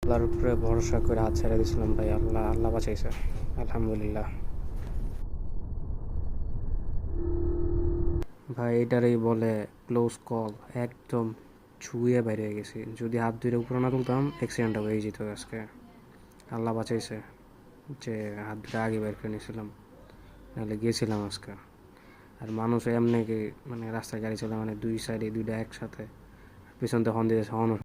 আল্লাহর উপরে ভরসা করে হাত ছেড়ে দিয়েছিলাম ভাই, আল্লাহ আল্লাহ বাঁচাইছে, আলহামদুলিল্লাহ। ভাই এটারই বলে ক্লোজ কল, একদম ছুঁয়ে বাইরে গেছি। যদি হাত দুইটা উপরে না তুলতাম অ্যাক্সিডেন্টটা হয়ে যেত আজকে। আল্লাহ বাঁচাইছে যে হাত দুটা আগে বের করে নিয়েছিলাম, নাহলে গিয়েছিলাম আজকে। আর মানুষ এমনি কি, মানে রাস্তায় গাড়ি চলে মানে দুই সাইডে দুইটা একসাথে, পিছন দিয়ে হর্ন দিতেছে, হর্ন